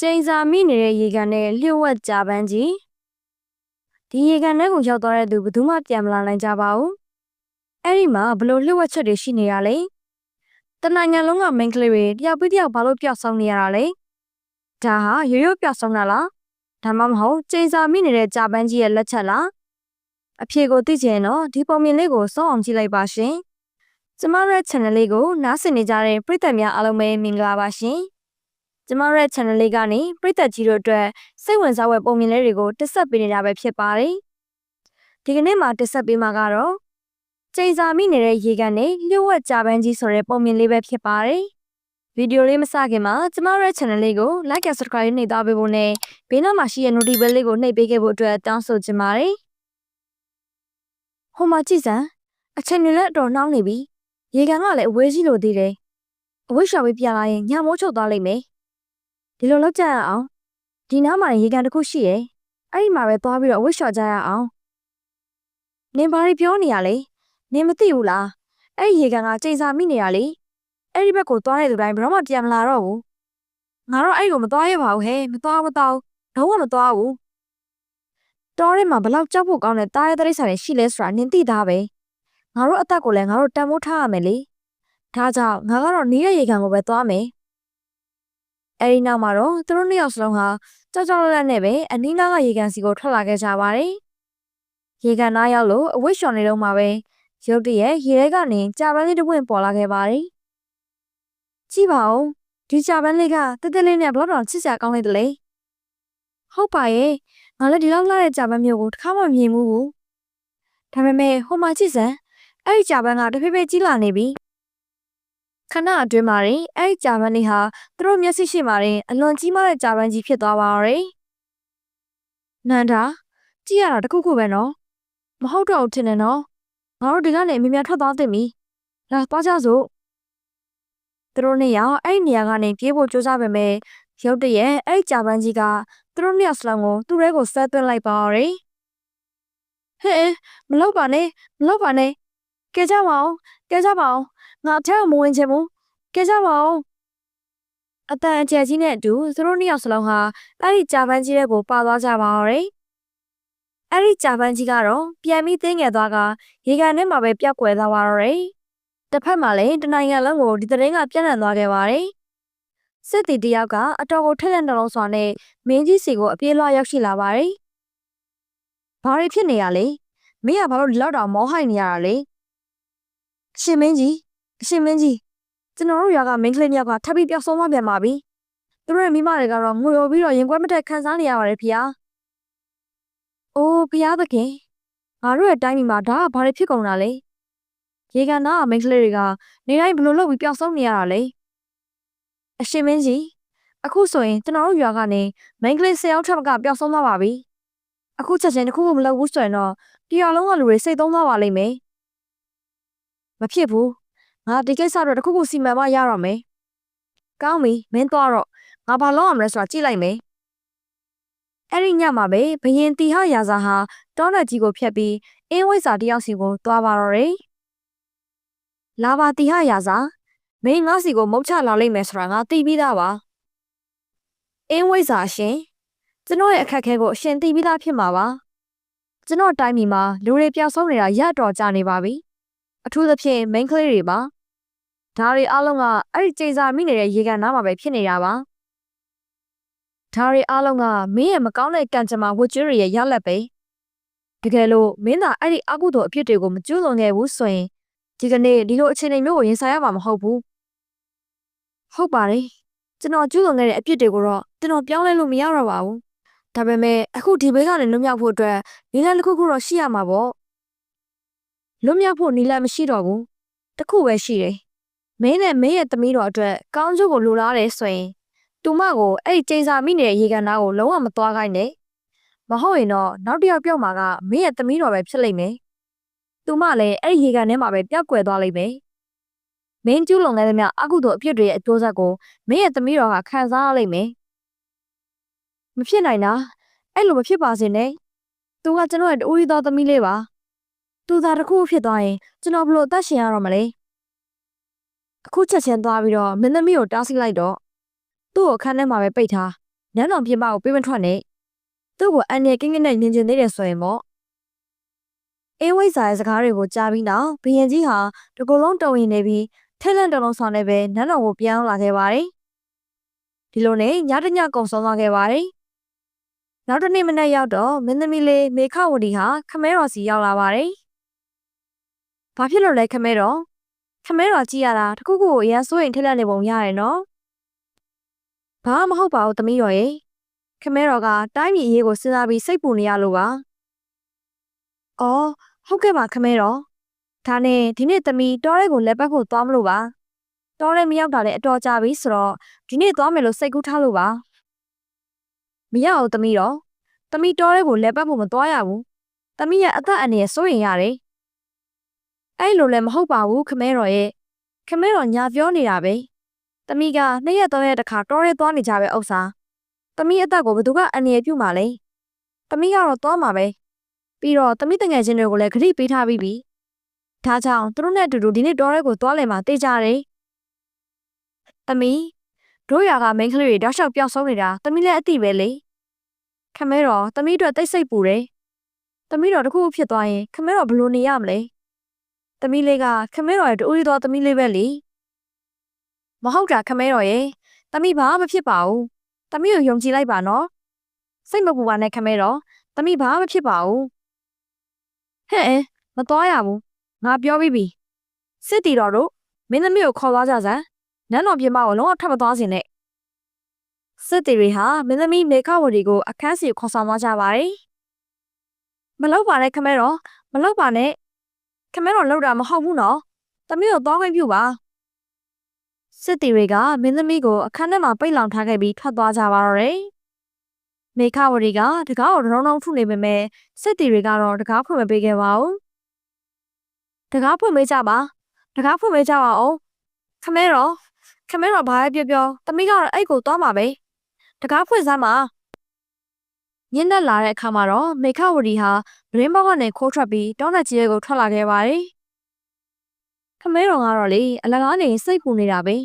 ကျိန်စာမိနေတဲ့ရေကန်နဲ့လျှို့ဝှက်ကြာပန်းကြီးဒီရေကန်ထဲကိုရောက်သွားတဲ့သူဘယ်သူမှပြန်မလာနိုင်ကြပါဘူးအဲ့ဒီမှာဘလို့လျှို့ဝှက်ချက်တွေရှိနေရလဲတနိုင်ငံလုံးကမိန်းကလေးတွေတယောက်ပြီးတယောက်ဘာလို့ပျောက်ဆုံးနေရတာလဲဒါဟာရိုးရိုးပျောက်ဆုံးတာလားဒါမှမဟုတ်ကျိန်စာမိနေတဲ့ကြာပန်းကြီးရဲ့လက်ချက်လားအဖြေကိုသိချင်တော့ဒီပုံမြင်လေးကိုစောအောင်ကြည့်လိုက်ပါရှင်ကျမတို့ရဲ့ channel လေးကိုနားဆင်နေကြတဲ့ပရိသတ်များအားလုံးပဲမင်္ဂလာပါရှင်ကျမတို့ရဲ့ channel လေးကနေပရိသတ်ကြီးတို့အတွက်စိတ်ဝင်စားဖွယ်ပုံမြင်လေးတွေကိုတက်ဆက်ပေးနေတာပဲဖြစ်ပါတယ်ဒီကနေ့မှာတက်ဆက်ပေးမှာကတော့ကျိန်စာမိနေတဲ့ရေကန်နဲ့လျှို့ဝှက်ကြာပန်းကြီးဆိုတဲ့ပုံမြင်လေးပဲဖြစ်ပါတယ်ဗီဒီယိုလေးမစခင်မှာကျမတို့ရဲ့ channel လေးကို like and subscribe နှိပ်ထားပေးဖို့နဲ့ဘေးနားမှာရှိတဲ့ notification bell လေးကိုနှိပ်ပေးခဲ့ဖို့အတွက်တောင်းဆိုချင်ပါတယ်ဟိုမှာကြည့်စမ်းအချိန်တွေလည်းအတော်နှောင်းနေပြီရေကန်ကလည်းအဝေးကြီးလို့သေးတယ်အဝိရှာဝေးပြလာရင်ညမိုးချုပ်သွားလိမ့်မယ်ဒီလိုလုပ်ကြရအောင်ဒီနားမှာရေကန်တစ်ခုရှိရယ်အဲ့ဒီမှာပဲသွားပြီးတော့အဝိရှာကြရအောင်နင်ဘာတွေပြောနေရလဲနင်မသိဘူးလားအဲ့ဒီရေကန်ကကျိန်စာမိနေရလေအဲ့ဒီဘက်ကိုသွားတဲ့သူတိုင်းဘယ်တော့မှပြန်မလာတော့ဘူးငါတော့အဲ့ကိုမသွားရပါဘူးဟဲ့မသွားတော့မသွားဘူးတော်ထဲမှာဘလောက်ကြောက်ဖို့ကောင်းတဲ့တားရတဲ့တိရစ္ဆာန်တွေရှိလဲဆိုတာနင်သိသားပဲငါတို့အသက်ကိုလည်းငါတို့တန်ဖိုးထားရမယ်လေဒါကြောင့်ငါကတော့နီးရဲ့ရေကန်ကိုပဲသွားမယ်အဲဒီနောက်မှာတော့သူတို့နှစ်ယောက်စလုံးဟာကြောက်ကြောက်လန့်လန့်နဲ့ပဲအနီးနားကရေကန်စီကိုထွက်လာခဲ့ကြပါတယ်ရေကန်နားရောက်လို့အဝိရှော်နေတော့မှပဲရုတ်တရက်ရေထဲကနေကြာပန်းလေးတစ်ပွင့်ပေါ်လာခဲ့ပါတယ်ကြည့်ပါဦးဒီကြာပန်းလေးကတက်တက်လေးနဲ့ဘလောက်တောင်ချစ်စရာကောင်းလိုက်တယ်လေဟုတ်ပါရဲ့ငါလည်းဒီလောက်လာတဲ့ကြာပန်းမျိုးကိုတစ်ခါမှမမြင်ဘူးဒါပေမဲ့ဟိုမှာကြည့်စမ်းအဲ့ဒီကြာပန်းကတဖြည်းဖြည်းကြီးလာနေပြီခဏအတွင်းမှာရင်အဲ့ဒီကြာပန်းလေးဟာသူတို့မျက်စိရှိမှာရင်အလွန်ကြီးမားတဲ့ကြာပန်းကြီးဖြစ်သွားပါတော့တယ်နန္ဒာကြည့်ရတာတခုခုပဲနော်မဟုတ်တော့ဘူးထင်တယ်နော်ငါတို့ဒီကနေအမြင်များထွက်သွားသင့်ပြီလာသွားကြစို့သူတို့နှစ်ယောက်အဲ့ဒီနေရာကနေပြေးဖို့ကြိုးစားပေမဲ့ရုတ်တရက်အဲ့ဒီကြာပန်းကြီးကသူတို့နှစ်ယောက်စလုံးကိုသူ့ထဲကိုဆွဲသွင်းလိုက်ပါတော့တယ်ဟဲ့မလုပ်ပါနဲ့ကဲကြပါအောင်ငါအထက်မဝင်ချင်ဘူးကဲကြပါအောင်အတန်အကျယ်ကြီးနဲ့အတူသူတို့နှစ်ယောက်စလုံးဟာအဲ့ဒီကြာပန်းကြီးရဲ့ကိုပါသွားကြပါတော့တယ်အဲ့ဒီကြာပန်းကြီးကတော့ပြန်ပြီးတင်းငယ်သွားကရေကန်ထဲမှာပဲပျောက်ကွယ်သွားပါတော့တယ်တစ်ဖက်မှာလည်းတနိုင်ငံလုံးကိုဒီသတင်းကပြန့်နှံ့သွားခဲ့ပါတယ်စစ်တီတယောက်ကအတော်ကိုထက်လက်နှလုံးစွာနဲ့မင်းကြီးစီကိုအပြေးလွှားရောက်ရှိလာပါတယ်ဘာတွေဖြစ်နေရလဲမင်းကဘာလို့ဒီလောက်တောင်မောဟိုက်နေရတာလဲအရှင်မင်းကြီးကျွန်တော်တို့ရွာကမင်းကလေးမြောက်ကထပ်ပြီးပျောက်ဆုံးသွားပြန်ပါပြီသူတို့ရဲ့မိမတွေကတော့ငိုရိုပြီးတော့ရင်ကွဲမတက်ခံစားနေရပါတယ်ဖေ။အိုးဖေသခင်ငါတို့ရဲ့တိုင်းပြည်မှာဒါကဘာတွေဖြစ်ကုန်တာလဲရေကန်သားကမင်းကလေးတွေကနေတိုင်းဘလို့လုပ်ပြီးပျောက်ဆုံးနေရတာလဲအရှင်မင်းကြီးအခုဆိုရင်ကျွန်တော်တို့ရွာကနေမင်းကလေး10ယောက်ထပ်ကပျောက်ဆုံးသွားပါပြီအခုချက်ချင်းတစ်ခုမှမလုပ်ဘူးဆိုရင်တော့ဒီရွာလုံးကလူတွေစိတ်သုံးသွားပါလိမ့်မယ်မဖြစ်ဘူးငါဒီကိစ္စတော့တစ်ခုခုစီမံမရတော့မယ်ကောင်းပြီမင်းသွားတော့ငါဘာလုပ်ရမလဲဆိုတာကြည့်လိုက်မယ်အဲ့ဒီညမှာပဲဘရင်တီဟရာဇာဟာတောနတ်ကြီးကိုဖျက်ပြီးအင်းဝိဇ္ဇာတယောက်စီကိုသွားပါတော့တယ်လာပါတီဟရာဇာမင်းငါစီကိုမုတ်ချလာလိမ့်မယ်ဆိုတာငါသိပြီးသားပါအင်းဝိဇ္ဇာရှင်ကျွန်တော်ရဲ့အခက်အခဲကိုအရှင်သိပြီးသားဖြစ်မှာပါကျွန်တော်တိုင်းပြည်မှာလူတွေပျောက်ဆုံးနေတာရတော်ကြနေပါပြီအထူးသဖြင့်မိန်းကလေးတွေပါဒါတွေအားလုံးကအဲ့ဒီကျိန်စာမိနေတဲ့ရေကန်နားမှာပဲဖြစ်နေတာပါဒါတွေအားလုံးကမင်းရဲ့မကောင်းတဲ့ကံကြမ္မာဝတ်ကြွေးတွေရဲ့ရလက်ပဲတကယ်လို့မင်းသာအဲ့ဒီအကုသိုလ်အဖြစ်တွေကိုမကျူးလွန်ခဲ့ဘူးဆိုရင်ဒီကနေ့ဒီလိုအခြေအနေမျိုးကိုရင်ဆိုင်ရမှာမဟုတ်ဘူးဟုတ်ပါတယ်ကျွန်တော်ကျူးလွန်ခဲ့တဲ့အဖြစ်တွေကိုတော့ကျွန်တော်ပြောင်းလဲလို့မရတော့ပါဘူးဒါပေမဲ့အခုဒီဘေးကနေလွတ်မြောက်ဖို့အတွက်နည်းလမ်းတစ်ခုခုတော့ရှိရမှာပေါ့လွတ်မြောက်ဖို့နည်းလမ်းမရှိတော့ဘူးတစ်ခုပဲရှိတယ်မင်းနဲ့မင်းရဲ့သမီးတော်အတွက်ကောင်းကျိုးကိုလိုလားတယ်ဆိုရင်တူမကိုအဲ့ဒီကျိန်စာမိနေတဲ့ရေကန်သားကိုလုံးဝမသွားခိုင်းနဲ့မဟုတ်ရင်တော့နောက်တစ်ယောက်ပြောက်မှာကမင်းရဲ့သမီးတော်ပဲဖြစ်လိမ့်မယ်တူမလည်းအဲ့ဒီရေကန်ထဲမှာပဲပျောက်ကွယ်သွားလိမ့်မယ်မင်းကျူးလွန်ခဲ့တဲ့မြအကုသိုလ်အပြစ်တွေရဲ့အကျိုးဆက်ကိုမင်းရဲ့သမီးတော်ကခံစားရလိမ့်မယ်မဖြစ်နိုင်တာအဲ့လိုမဖြစ်ပါစေနဲ့သူကကျွန်တော်ရဲ့တူရီတော်သမီးလေးပါသူသာတစ်ခုဖြစ်သွားရင်ကျွန်တော်ဘလို့အသက်ရှင်ရတော့မလဲအခုချက်ချင်းသွားပြီးတော့မင်းသမီးကိုတားဆီးလိုက်တော့သူ့ကိုအခန်းထဲမှာပဲပိတ်ထား နန်းတော်ပြင်ပကိုပြေးမထွက်နဲ့သူ့ကိုအန်နဲ့ကင်းကင်းနဲ့မြင်ကျင်သေးတယ်ဆိုရင်ပေါ့အေးဝိဇ္ဇာရဲ့စကားတွေကိုကြားပြီးနောက်ဘရင်ကြီးဟာတကူလုံးတုံရင်နေပြီးထိတ်လန့်တုန်လုံးဆောင်နေပဲနန်းတော်ကိုပြန်လာခဲ့ပါတယ်ဒီလိုနဲ့ညတညကုံဆုံးသွားခဲ့ပါတယ်နောက်တစ်နေ့မနက်ရောက်တော့မင်းသမီးလေးမေခဝတီဟာခမဲတော်စီရောက်လာပါတယ်ဘာဖြစ်လို့လဲခမဲတော်ကြည့်ရတာတခုခုကိုအရင်စိုးရင်ထိတ်လန့်နေပုံရတယ်နော်ဘာမှမဟုတ်ပါဘူးသမီးတော်ရဲ့ခမဲတော်ကတိုင်းပြည်အရေးကိုစဉ်းစားပြီးစိတ်ပူနေရလို့ပါအော်ဟုတ်ကဲ့ပါခမဲတော်ဒါနဲ့ဒီနေ့သမီးတောထဲကိုလက်ပတ်ဖို့သွားမလို့ပါတောထဲမရောက်တာလည်းအတော်ကြာပြီဆိုတော့ဒီနေ့သွားမယ်လို့စိတ်ကူးထားလို့ပါမရအောင်သမီးတော်သမီးတောထဲကိုလက်ပတ်ဖို့မသွားရဘူးသမီးရဲ့အသက်အန္တရာယ်စိုးရင်ရတယ်အဲ့လိုလည်းမဟုတ်ပါဘူးခမဲတော်ရဲ့ခမဲတော်ညာပြောနေတာပဲသမီးက2 ရက် 3 ရက်တခါတောထဲသွားနေကြပဲဥစ္စာသမီးအသက်ကိုဘယ်သူကအန္တရာယ်ပြုမှာလဲသမီးကတော့သွားမှာပဲပြီးတော့သမီးတငယ်ချင်းတွေကိုလည်းဂရုပေးထားပြီးပြီဒါကြောင့်သူတို့နဲ့အတူတူဒီနေ့တောထဲကိုသွားလည်မှာတေးကြတယ်သမီးတို့ရွာကမိန်းကလေးတွေတောက်လျှောက်ပျောက်ဆုံးနေတာသမီးလည်းအသိပဲလေခမဲတော်သမီးတို့တိတ်ဆိတ်ပူတယ်သမီးတော်တခုဖြစ်သွားရင်ခမဲတော်ဘယ်လိုနေရမလဲသမီးလေးကခမဲတော်ရဲ့တူရီတော်သမီးလေးပဲလေမဟုတ်တာခမဲတော်ရဲ့သမီးဘာမှမဖြစ်ပါဘူးသမီးကိုယုံကြည်လိုက်ပါနော်စိတ်မပူပါနဲ့ခမဲတော်သမီးဘာမှမဖြစ်ပါဘူးဟဲ့မသွားရဘူးငါပြောပြီးပြီစစ်တီတော်တို့မင်းသမီးကိုခေါ်သွားကြစမ်းနန်းတော်ပြင်ပကိုလုံးဝထွက်မသွားစေနဲ့စစ်တီတွေဟာမင်းသမီးမေခဝတီကိုအခန်းစီခေါ်ဆောင်သွားကြပါတယ်မလောက်ပါနဲ့ခမဲတော်မလောက်ပါနဲ့ခမဲတော်လောက်တာမဟုတ်ဘူးနော်သမီးကိုသွားခွင့်ပြုပါစစ်တီတွေကမင်းသမီးကိုအခန်းထဲမှာပိတ်လောင်ထားခဲ့ပြီးထွက်သွားကြပါတော့တယ်မေခဝတီကတကားကိုတုံးတုံးထုနေပေမဲ့စစ်တီတွေကတော့တကားဖွင့်မပေးခဲ့ပါဘူးတကားဖွင့်ပေးကြပါအောင်ခမဲတော်ဘာပဲပြောသမီးကတော့အဲ့ကိုသွားမှာပဲတကားဖွင့်စမ်းပါညနေလာတဲ့အခါမှာတော့မေခဝတီဟာဗရင်းဘောက်ကနေခိုးထွက်ပြီးတောနဲ့ကြီးရဲကိုထွက်လာခဲ့ပါတယ်ခမဲတော်ကတော့လေအလကားနေစိတ်ပူနေတာပဲ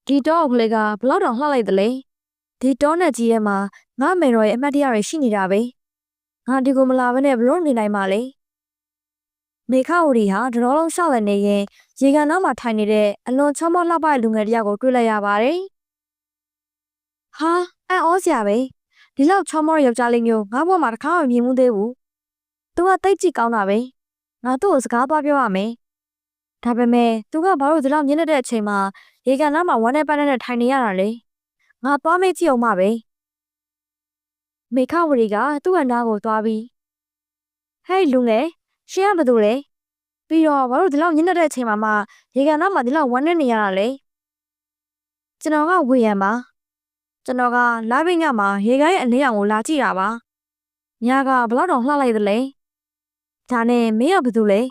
ဒီတောကလေးကဘလောက်တောင်လှလိုက်သလဲဒီတောနဲ့ကြီးရဲမှာငါမေတော်ရဲ့အမတ်တရားတွေရှိနေတာပဲငါဒီကိုမလာဘဲနဲ့ဘလို့နေနိုင်မှာလဲမေခဝတီဟာတတော်လုံးရှောက်လည်နေရင်ရေကန်နောက်မှာထိုင်နေတဲ့အလွန်ချောမောလှပတဲ့လူငယ်တစ်ယောက်ကိုတွေ့လိုက်ရပါတယ်ဟာအံ့ဩစရာပဲဒီလောက်ချောမောယောက်ျားလေးမျိုးငါ့ဘဝမှာတစ်ခါမှမမြင်မှုသေးဘူးသူကတိတ်ကြည့်ကောင်းတာပဲငါသူ့ကိုစကားသွားပြောရမယ်ဒါပေမဲ့သူကဘာလို့ဒီလောက်ညနေတဲ့အချိန်မှာရေကန်နားမှာဝမ်းနဲ့ပန်းနဲ့ထိုင်နေရတာလဲငါသွားမေးကြည့်အောင်ပါပဲမေခဝတီကသူ့အနားကိုသွားပြီးဟဲ့လူငယ်ရှင်ကဘာလုပ်လဲပြီးတော့ဘာလို့ဒီလောက်ညနေတဲ့အချိန်မှာရေကန်နားမှာဒီလောက်ဝမ်းနဲ့နေရတာလဲကျွန်တော်ကဝေယံပါကျွန်တော်ကလာဘိညမှာရေကန်ရဲ့အလင်းရောင်ကိုလာကြည့်တာပါညာကဘလောက်တောင်လှလိုက်သလဲဒါနဲ့မင်းကဘာလုပ်လဲ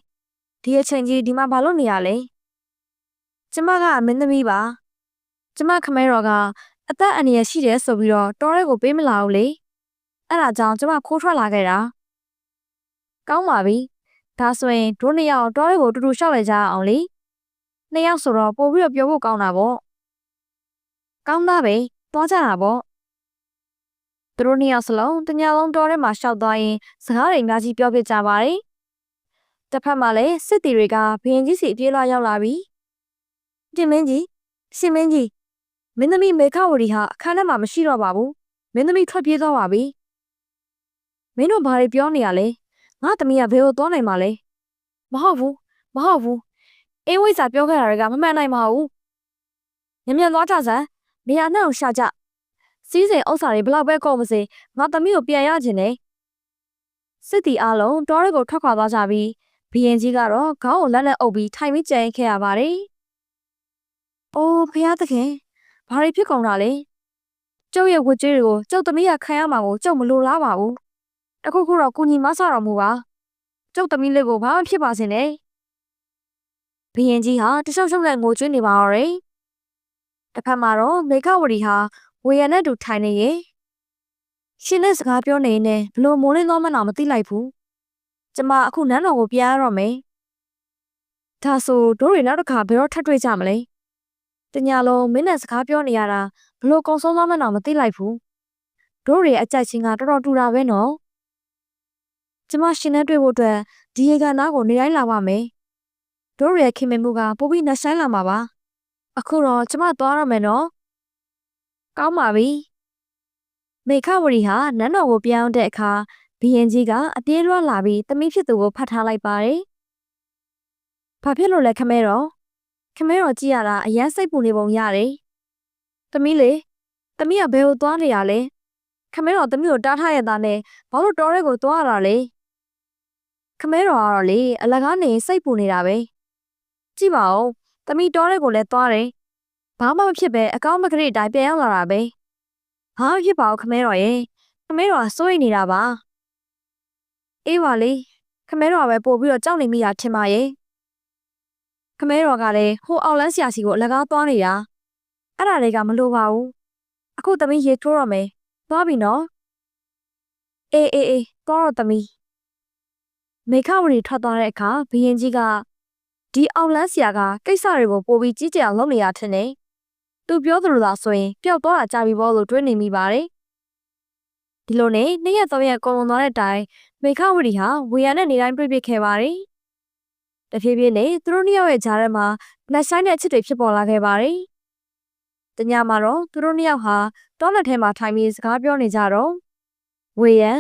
ဒီအချိန်ကြီးဒီမှာဘာလုပ်နေရလဲကျမကမင်းသမီးပါကျမခမဲတော်ကအသက်အန္တရာယ်ရှိတယ်ဆိုပြီးတော့တောထဲကိုပေးမလာဘူးလေအဲ့ဒါကြောင့်ကျမခိုးထွက်လာခဲ့တာကောင်းပါပြီဒါဆိုရင်တို့နှစ်ယောက်တောထဲကိုတူတူရှောက်လိုက်ကြအောင်လေနှစ်ယောက်ဆိုတော့ပို့ပြီးတော့ပြောဖို့ကောင်းတာပေါ့ကောင်းသားပဲသွားကြတာပေါ့သူတို့နှစ်ယောက်စလုံးတညလုံးတောထဲမှာရှောက်သွားရင်စကားတွေအများကြီးပြောပြကြပါတယ်တစ်ဖက်မှာလည်းစစ်တီတွေကဘရင်ကြီးစီအပြေးလွှားရောက်လာပြီရှင်မင်းကြီးမင်းသမီးမေခဝတီဟာအခန်းထဲမှာမရှိတော့ပါဘူးမင်းသမီးထွက်ပြေးသွားပါပြီမင်းတို့ဘာတွေပြောနေရလဲငါသမီးကဘယ်ကိုသွားနိုင်မှာလဲမဟုတ်ဘူးအေးဝိဇ္ဇာပြောခဲ့တာတွေကမမှန်နိုင်ပါဘူးမြန်သွားကြစမ်းနေရာနဲ့ကိုရှာကြစီးစိမ်ဥစ္စာတွေဘလောက်ပဲကုန်မစေငါသမီးကိုပြန်ရခြင်းနဲ့စစ်တီအားလုံးတောရဲကိုထွက်ခွာသွားကြပြီးဘီရင်ကြီးကတော့ခေါင်းကိုလက်နဲ့အုပ်ပြီးထိုင်ပြီးကြံခဲ့ရပါတယ်။အိုးဖျားသခင်ဘာတွေဖြစ်ကုန်တာလဲ။ကျုပ်ရဲ့ဝတ်ကြွေးတွေကိုကျုပ်သမီးကခံရမှာကိုကျုပ်မလိုလားပါဘူး။တခုခုတော့ကိုညီမဆတော်မူပါ။ကျုပ်သမီးလေးကိုဘာမှဖြစ်ပါစေနဲ့။ဘီရင်ကြီးဟာတရှုပ်ရှုပ်နဲ့ငိုကြွေးနေပါတော့တယ်။တစ်ဖက်မှာတော့မေခဝတီဟာဝေရနဲ့တူထိုင်နေရဲ့ရှင်နဲ့စကားပြောနေနေဘလို့မိုးလင်းသွားမှန်းတော့မသိလိုက်ဘူးကျမအခုနန်းတော်ကိုပြန်ရတော့မယ်ဒါဆိုတို့တွေနောက်တစ်ခါဘယ်တော့ထပ်တွေ့ကြမလဲတညလုံးမင်းနဲ့စကားပြောနေရတာဘလို့ကုံဆုံးသွားမှန်းတော့မသိလိုက်ဘူး တို့ရဲ့အကြိုက်ချင်းကတော်တော်တူတာပဲနော်ကျမရှင်နဲ့တွေ့ဖို့အတွက်ဒီရေကန်သားကိုနေတိုင်းလာပါမယ်တို့ရဲ့ခင်မင်မှုကပိုပြီးနှဆိုင်လာမှာပါအခုတော့ကျမသွားရမယ်နော်ကောင်းပါပြီမေခဝရီဟာနန်းတော်ကိုပြောင်းတဲ့အခါဘီရင်ကြီးကအပြေးလွှားလာပြီးသမီးဖြစ်သူကိုဖတ်ထားလိုက်ပါတယ်ဘာဖြစ်လို့လဲခမဲတော်ကြည့်ရတာအရန်စိတ်ပူနေပုံရတယ်သမီးလေသမီးကဘယ်ကိုသွားနေရလဲခမဲတော်သမီးကိုတားထားရတာနဲ့ဘာလို့တော်ရဲကိုသွားရတာလဲခမဲတော်ကတော့လေအလကားနေစိတ်ပူနေတာပဲကြည့်ပါဦးသမီးတော်ရဲကိုလည်းသွားတယ်ဘာမှမဖြစ်ပဲအကောင်းမကလေးတိုင်းပြန်ရောက်လာတာပဲဟာဖြစ်ပါဦးခမဲတော်ရဲ့ခမဲတော်ကစိုးရိမ်နေတာပါအေးပါလေခမဲတော်ကပဲပို့ပြီးတော့ကြောက်နေမိတာထင်ပါရဲ့ခမဲတော်ကလည်းဟိုအောက်လန်းဆရာစီကိုအလကားသွားနေတာအဲ့ဒါတွေကမလိုပါဘူးအခုသမီးရေထိုးရမယ်သွားပြီနော်အေးသွားတော့သမီးမေခဝရီထွက်သွားတဲ့အခါဘရင်ကြီးကဒီအောက်လန်းဆရာကကိစ္စတွေကိုပို့ပြီးကြီးကြအောင်လုပ်နေရတဲ့နဲ့သူပြောသလိုသာဆိုရင်ပျောက်သွားတာကြာပြီပေါ့လို့တွေးနေမိပါတယ်ဒီလိုနဲ့နေ့ရက်3ရက်ကုန်လွန်သွားတဲ့တိုင်မေခဝရီဟာဝေယံနဲ့နေတိုင်းတွေ့ဖြစ်ခဲ့ပါတယ်တဖြည်းဖြည်းနဲ့သူတို့နှစ်ယောက်ရဲ့ကြားထဲမှာနှက်ဆိုင်တဲ့အချစ်တွေဖြစ်ပေါ်လာခဲ့ပါတယ်တညမှာတော့သူတို့နှစ်ယောက်ဟာတောလက်ထဲမှာထိုင်ပြီးစကားပြောနေကြတော့ဝေယံ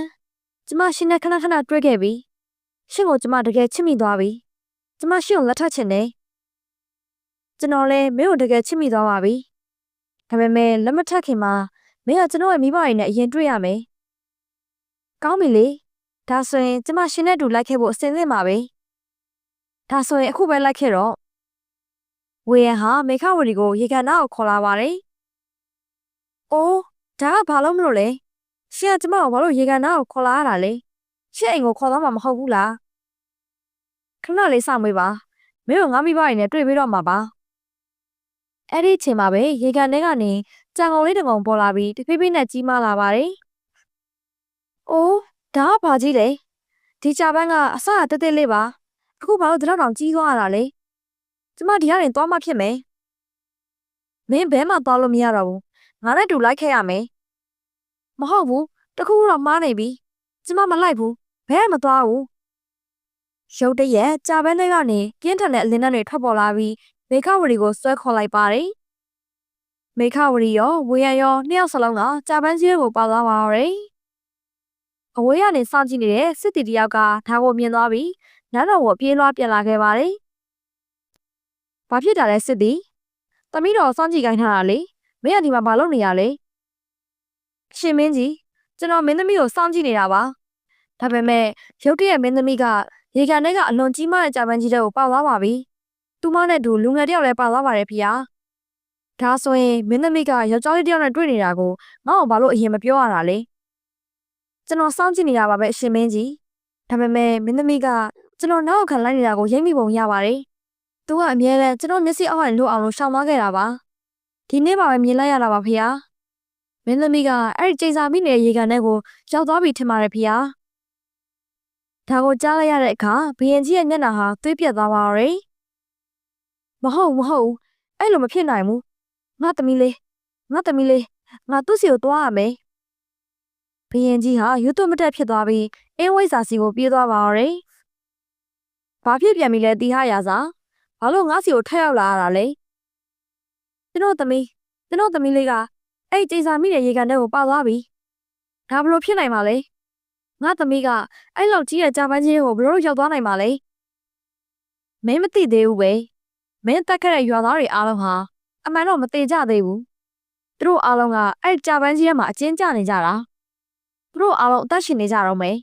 ကျမရှင်နဲ့ခဏတွေ့ခဲ့ပြီရှင်ကိုကျမတကယ်ချစ်မိသွားပြီကျမရှင်ကိုလက်ထပ်ချင်တယ်ကျွန်တော်လည်းမင်းကိုတကယ်ချစ်မိသွားပါပြီဒါပေမဲ့လက်မထပ်ခင်မှာမင်းကကျွန်တော်ရဲ့မိဘတွေနဲ့အရင်တွေ့ရမယ်ကောင်းပြီလေဒါဆိုရင်ကျမရှင်နဲ့အတူလိုက်ခဲ့ဖို့အဆင်သင့်ပါပဲဒါဆိုရင်အခုပဲလိုက်ခဲ့တော့ဝေယံဟာမေခဝရီကိုရေကန်နာကိုခေါ်လာပါတယ်အိုးဒါကဘာလို့မလို့လဲရှင်ကကျမကိုဘာလို့ရေကန်နာကိုခေါ်လာရတာလဲရှင်အိမ်ကိုခေါ်သွားမှာမဟုတ်ဘူးလားခဏလေးစောင့်မေးပါမင်းတို့ငါမိဘတွေနဲ့တွေ့ပြီးတော့မှာပါအဲ့ဒီအချိန်မှာပဲရေကန်ထဲကနေကြံကုန်လေးတစ်ကောင်ပေါ်လာပြီးတဖြည်းဖြည်းနဲ့ကြီးမားလာပါတယ်အိုးဒါကဘာကြီးလဲဒီချာပန်းကအစအတက်တက်လေးပါအခုဘာလို့ဒီလောက်တောင်ကြီးသွားရတာလဲကျမဒီကနေသွားမှဖြစ်မယ်မင်းဘဲမှသွားလို့မရတော့ဘူးငါနဲ့တူလိုက်ခဲ့ရမယ်မဟုတ်ဘူးတခုခုတော့မှားနေပြီကျမမလိုက်ဘူးဘဲမသွားဘူးရုတ်တရက်ကြာပန်းတွေကနေကင်းထန်တဲ့အလင်းတွေထွက်ပေါ်လာပြီးမေခဝရီကိုဆွဲခေါ်လိုက်ပါတယ်မေခဝရီရောဝေယံရောနှစ်ယောက်စလုံးကကြာပန်းကြီးကိုပါသွားပါတော့တယ်အဝေးကနေစောင့်ကြည့်နေတဲ့စစ်တီတယောက်ကဒါကိုမြင်သွားပြီးနန်းတော်ကိုပြေးလွှားပြန်လာခဲ့ပါတယ်။ဘာဖြစ်တာလဲစစ်တီ။သမီးတော်စောင့်ကြည့်ခိုင်းထားတာလေ။မင်းကဒီမှာဘာလုပ်နေရလဲ။ရှင်မင်းကြီးကျွန်တော်မင်းသမီးကိုစောင့်ကြည့်နေတာပါ။ဒါပေမဲ့ရုတ်တရက်မင်းသမီးကရေကန်ထဲကအလွန်ကြီးမားတဲ့ကြာပန်းကြီးတွေကိုပေါက်သွားပါပြီ။သူမနဲ့တူလူငယ်တယောက်လည်းပေါက်သွားပါတယ်ဖေ။ဒါဆိုရင်မင်းသမီးကယောက်ျားလေးတယောက်နဲ့တွေ့နေတာကိုငါ့ကိုဘာလို့အရင်မပြောရတာလဲ။ကျွန်တော်စောင့်ကြည့်နေတာပါပဲအရှင်မင်းကြီး။ဒါပေမဲ့မင်းသမီးကကျွန်တော်နောက်ခံလိုက်နေတာကိုရိပ်မိပုံရပါတယ်။သူကအမြဲတမ်းကျွန်တော်မျက်စိအောက်ကနေလွတ်အောင်လို့ရှောင်သွားခဲ့တာပါ။ဒီနေ့မှပဲမြင်လိုက်ရတာပါဖေ။မင်းသမီးကအဲ့ဒီကျိန်စာမိနေတဲ့ရေကန်ထဲကိုရောက်သွားပြီထင်ပါတယ်ဖေ။ဒါကိုကြားလိုက်ရတဲ့အခါဘရင်ကြီးရဲ့မျက်နှာဟာသွေးပြတ်သွားပါတော့တယ်။မဟုတ်အဲ့လိုမဖြစ်နိုင်ဘူး။ငါသမီးလေးငါသူ့စီကိုသွားရမယ်။ဘရင်ကြီးဟာရွတ်သွမတက်ဖြစ်သွားပြီးအင်းဝိဇ္ဇာစီကိုပြေးသွားပါတော့တယ်။ဘာဖြစ်ပြန်ပြီလဲတီဟရာစာဘာလို့ငါစီကိုထက်ရောက်လာရတာလဲကျွန်တော်သမီးလေးကအဲ့ကျိန်စာမိတဲ့ရေကန်ထဲကိုပါသွားပြီဒါဘလို့ဖြစ်နိုင်မှာလဲငါသမီးကအဲ့လောက်ကြီးတဲ့ကြာပန်းကြီးကိုဘလို့ရောက်သွားနိုင်မှာလဲမင်းမသိသေးဘူးပဲမင်းတက်ခဲ့တဲ့ရွာသားတွေအားလုံးဟာအမှန်တော့မသေးကြသေးဘူးသူတို့အားလုံးကအဲ့ကြာပန်းကြီးထဲမှာအကျဉ်းကျနေကြတာသူတို့အားလုံးအသက်ရှင်နေကြတော့မယ်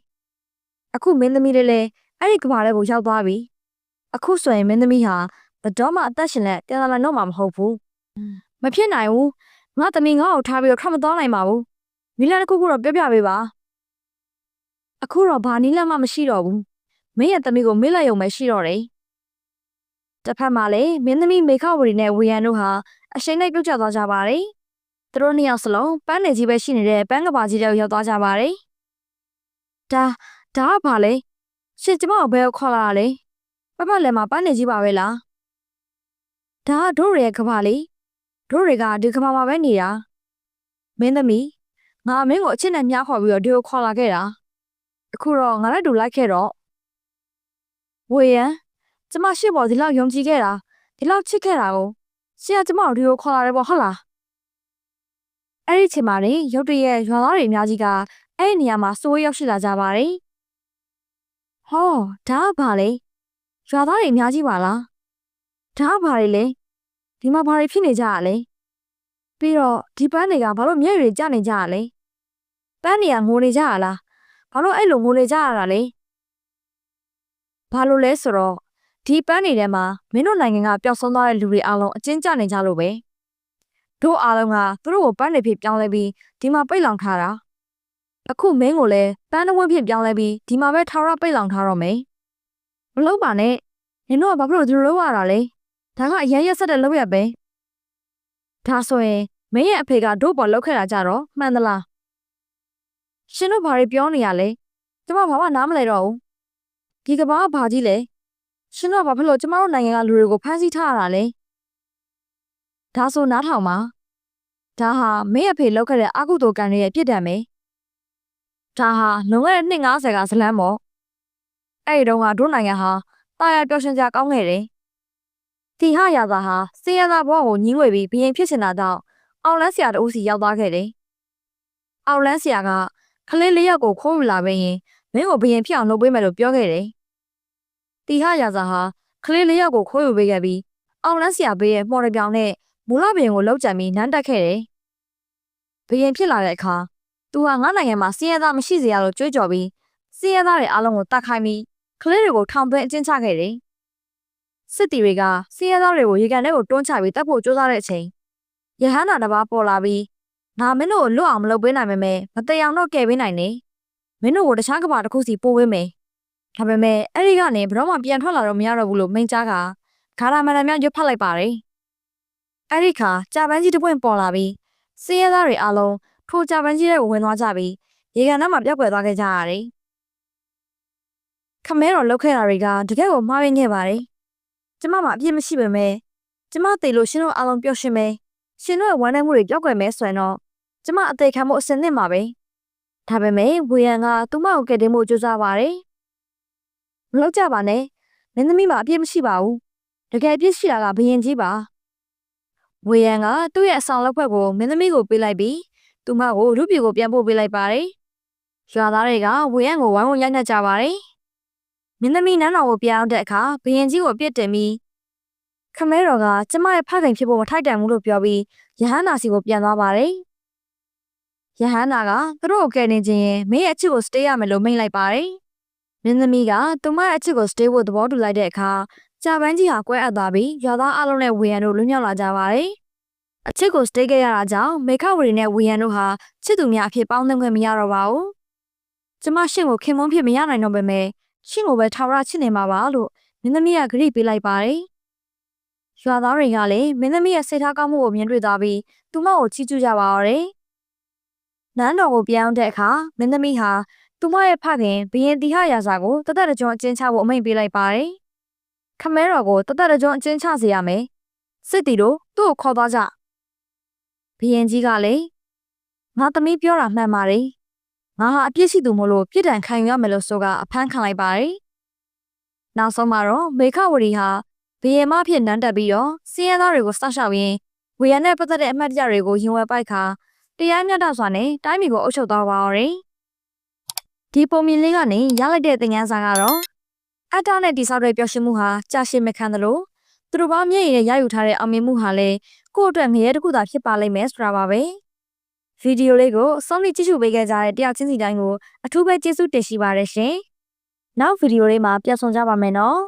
အခုမင်းသမီးလေးလည်းအဲ့ဒီကဘာလေးကိုရောက်သွားပြီအခုဆိုရင်မင်းသမီးဟာဘတော်မှအသက်ရှင်လက်ပြန်လာတော့မှာမဟုတ်ဘူးမဖြစ်နိုင်ဘူးငါသမီးငါ့ကိုထားပြီးတော့ထွက်မသွားနိုင်ပါဘူးနီလာတစ်ခုခုတော့ပြောပြပေးပါအခုတော့ဘာနီလာမှမရှိတော့ဘူးမင်းရဲ့သမီးကိုမေ့လိုက်ရုံပဲရှိတော့တယ်တစ်ဖက်မှာလည်းမင်းသမီးမေခဝရီနဲ့ဝေယံတို့ဟာအရှိန်နဲ့ပြုတ်ကျသွားကြပါတယ်သူတို့နှစ်ယောက်စလုံးပန်းနေကြီးပဲရှိနေတဲ့ပန်းကဘာကြီးတွေရောက်သွားကြပါတယ်ဒါကဘာလဲရှင်ကျမကိုဘယ်ကိုခေါ်လာတာလဲပပလည်းမှာပန်းနေကြီးပါပဲလားဒါကတို့ရဲ့ကဘာလေးတို့တွေကဒီကဘာမှာပဲနေတာမင်းသမီး ငါမင်းကိုအချစ်နဲ့မြားခေါ်ပြီးတော့ဒီကိုခေါ်လာခဲ့တာအခုတော့ငါလည်းတူလိုက်ခဲ့တော့ဝေယံကျမရှေ့ပေါ်ဒီလောက်ယုံကြည်ခဲ့တာဒီလောက်ချစ်ခဲ့တာကိုရှင်ကကျမတို့ဒီကိုခေါ်လာတယ်ပေါ့ဟုတ်လားအဲ့ဒီချိန်မှာနေရုတ်တရက်ရွာသားတွေအများကြီးကအဲ့ဒီနေရာမှာစိုးရောက်ရှိလာကြပါတယ်ဟောဒါကဘာလဲရွာသားတွေအများကြီးပါလားဒါကဘာတွေလဲဒီမှာဘာတွေဖြစ်နေကြရလဲပြီးတော့ဒီပန်းတွေကဘာလို့မျက်ရည်ကျနေကြရလဲပန်းတွေကငိုနေကြရလားဘာလို့အဲ့လိုငိုနေကြရတာလဲဘာလို့လဲဆိုတော့ဒီပန်းတွေထဲမှာမင်းတို့နိုင်ငံကပျောက်ဆုံးသွားတဲ့လူတွေအားလုံးအကျဉ်းကျနေကြလို့ပဲတို့အားလုံးကသူတို့ကိုပန်းတွေဖြစ်ပြောင်းလဲပြီးဒီမှာပိတ်လောင်ထားတာအခုမင်းကိုလည်းပန်းတစ်ဝက်ဖြစ်ပြောင်းလဲပြီးဒီမှာပဲထာဝရပိတ်လောင်ထားတော့မယ်မလုပ်ပါနဲ့နင်တို့ကဘာဖြစ်လို့ဒီလိုလုပ်ရတာလဲဒါကအရင်ရက်ဆက်တဲ့လုပ်ရပဲဒါဆိုရင်မင်းရဲ့အဖေကတို့ပေါ်လောက်ခဲ့တာကြတော့မှန်သလားရှင်တို့ဘာတွေပြောနေရလဲကျမဘာမှနားမလဲတော့ဘူးဒီကဘာကဘာကြီးလဲရှင်တို့ကဘာဖြစ်လို့ကျမတို့နိုင်ငံကလူတွေကိုဖမ်းဆီးထားရတာလဲဒါဆိုနားထောင်ပါဒါဟာမင်းအဖေလောက်ခဲ့တဲ့အကုသိုလ်ကံရဲ့ပြစ်ဒဏ်ပဲဒါဟာလွန်ခဲ့တဲ့နှစ်90ကဇလန်းပေါ့အဲ့ဒီတော့ကတို့နိုင်ငံဟာတာယာပျော်ရွှင်စရာကောင်းခဲ့တယ်တီဟရာသာဟာစင်ရသာဘဝကိုညှင်းငွေပြီးဘရင်ဖြစ်ချင်တာကြောင့်အောင်လန်းဆရာတို့စီရောက်သွားခဲ့တယ်အောင်လန်းဆရာကကလေးလေးယောက်ကိုခိုးယူလာပြီးရင်မင်းကိုဘရင်ဖြစ်အောင်လုပ်ပေးမယ်လို့ပြောခဲ့တယ်တီဟရာသာဟာကလေးလေးယောက်ကိုခိုးယူပေးခဲ့ပြီးအောင်လန်းဆရာဘေးရဲ့မော်ရပြောင်နဲ့မူလဘရင်ကိုလောက်ကြံပြီးနန်းတက်ခဲ့တယ်ဘရင်ဖြစ်လာတဲ့အခါသူဟာငါနိုင်ငံမှာစင်ရသားမရှိစေရလို့ကြွေးကြော်ပြီးစင်ရသားတွေအားလုံးကိုတတ်ခိုင်းပြီးကလေးတွေကိုထောင်သွင်းအကျဉ်းချခဲ့တယ်စစ်တီတွေကစင်ရသားတွေကိုရေကန်ထဲကိုတွန်းချပြီးတပ်ဖို့ကြိုးစားတဲ့အချိန်ရဟန္တာတစ်ပါးပေါ်လာပြီးငါမင်းတို့ကိုလွတ်အောင်မလုပ်ပေးနိုင်မယ်မတည်အောင်တော့ကယ်ပေးနိုင်နေမင်းတို့ကိုတခြားကဘာတစ်ခုစီပို့ပေးမယ်ဒါပေမဲ့အဲ့ဒီကနေဘရောမှပြန်ထွက်လာတော့မရတော့ဘူးလို့မိန့်ကြားကခါရမန်များရွတ်ဖတ်လိုက်ပါတယ်အဲ့ဒီခါကြာပန်းကြီးတစ်ပွင့်ပေါ်လာပြီးစင်ရသားတွေအားလုံးထိုကြာပန်းကြီးတွေကိုဝင်သွားကြပြီးရေကန်ထဲမှာပျောက်ကွယ်သွားခဲ့ကြရတယ်ခမဲတော်လှုပ်ခဲ့တာတွေကတကယ်ကိုမှားရင်းခဲ့ပါတယ်ကျမမှအပြစ်မရှိပေမဲ့ကျမသိလို့ရှင်တို့အားလုံးပျော်ရွှင်မယ်ရှင်တို့ရဲ့ဝမ်းနည်းမှုတွေပျောက်ကွယ်မယ်ဆိုရင်တော့ကျမအသေးခံမှုအစင်သင့်ပါပဲဒါပေမဲ့ဝေယံကသူမကိုကယ်တင်ဖို့ကြိုးစားပါတယ်မလုပ်ကြပါနဲ့မင်းသမီးမှာအပြစ်မရှိပါဘူးတကယ်အပြစ်ရှိတာကဘယင်ကြီးပါဝေယံကသူ့ရဲ့အဆောင်လက်ဖက်ကိုမင်းသမီးကိုပေးလိုက်ပြီးသူမကိုလူပြေကိုပြန်ပို့ပေးလိုက်ပါတယ်ရွာသားတွေကဝေယံကိုဝိုင်းဝန်းရိုက်နှက်ကြပါတယ်မင်းသမီးနန်းတော်ကိုပြောင်းတဲ့အခါဘယင်ကြီးကိုအပြစ်တင်ပြီးခမဲတော်ကကျမရဲ့ဖခင်ဖြစ်ဖို့မထိုက်တန်ဘူးလို့ပြောပြီးယဟန္တာစီကိုပြန်သွားပါတယ်ယဟန္တာကသူတို့ကိုကယ်နေခြင်းရင်မင်းရဲ့အချစ်ကိုစတေးရမယ်လို့မိန့်လိုက်ပါတယ်မင်းသမီးကသူမရဲ့အချစ်ကိုစတေးဖို့သဘောတူလိုက်တဲ့အခါကြာပန်းကြီးဟာကွဲအပ်သွားပြီးရွာသားအလုံးနဲ့ဝေယံတို့လွတ်မြောက်လာကြပါတယ်အချစ်ကိုစတေးခဲ့ရတာကြောင့်မေခဝရီနဲ့ဝေယံတို့ဟာချစ်သူများအဖြစ်ပေါင်းသင်းခွင့်မရတော့ပါဘူးကျမရှင့်ကိုခင်မုန်းဖြစ်မရနိုင်တော့ပေမဲ့ရှင့်ကိုပဲထာဝရချစ်နေမှာပါလို့မင်းသမီးကဂရုပေးလိုက်ပါတယ်ရွာသားတွေကလည်းမင်းသမီးရဲ့စိတ်ထားကောင်းမှုကိုမြင်တွေ့သွားပြီးသူမကိုချီးကျူးကြပါတော့တယ်နန်းတော်ကိုပြောင်းတဲ့အခါမင်းသမီးဟာသူမရဲ့ဖခင်ဘရင်တီဟရာဇာကိုတသက်တကြွအကျဉ်းချဖို့အမိန့်ပေးလိုက်ပါတယ်ခမဲတော်ကိုတသက်တကြွအကျဉ်းချစေရမယ်စစ်တီတို့သူ့ကိုခေါ်သွားကြဘရင်ကြီးကလည်းငါသမီးပြောတာမှန်ပါတယ်ငါဟာအပြစ်ရှိသူမို့လို့ပြစ်ဒဏ်ခံရမယ်လို့ဆိုကအဖမ်းခံလိုက်ပါတယ်နောက်ဆုံးမှာတော့မေခဝရီဟာဘရင်မဖြစ်နန်းတက်ပြီးတော့စင်းရဲသားတွေကိုစောင့်ရှောက်ရင်းဝေယံနဲ့ပတ်သက်တဲ့အမှတ်တရတွေကိုရင်ဝယ်ပိုက်ခါတရားမျှတစွာနဲ့တိုင်းပြည်ကိုအုပ်ချုပ်သွားပါတော့တယ်ဒီပုံမြင်လေးကနေရလိုက်တဲ့သင်ခန်းစာကတော့အတ္တနဲ့တိဆောက်တဲ့ပျော်ရွှင်မှုဟာကြာရှည်မခံသလိုသူတို့ဘာမျက်ရည်နဲ့ရယူထားတဲ့အောင်မြင်မှုဟာလည်းကိုယ့်အတွက်ငရဲတစ်ခုသာဖြစ်ပါလိမ့်မယ်ဆိုတာပါပဲဗီဒီယိုလေးကိုစောင့်ကြည့်ကြည့်ရှုပေးခဲ့ကြတဲ့တယောက်ချင်းစီတိုင်းကိုအထူးပဲကျေးဇူးတင်ရှိပါတယ်ရှင်နောက်ဗီဒီယိုလေးမှာပြန်ဆောင်ကြပါမယ်နော်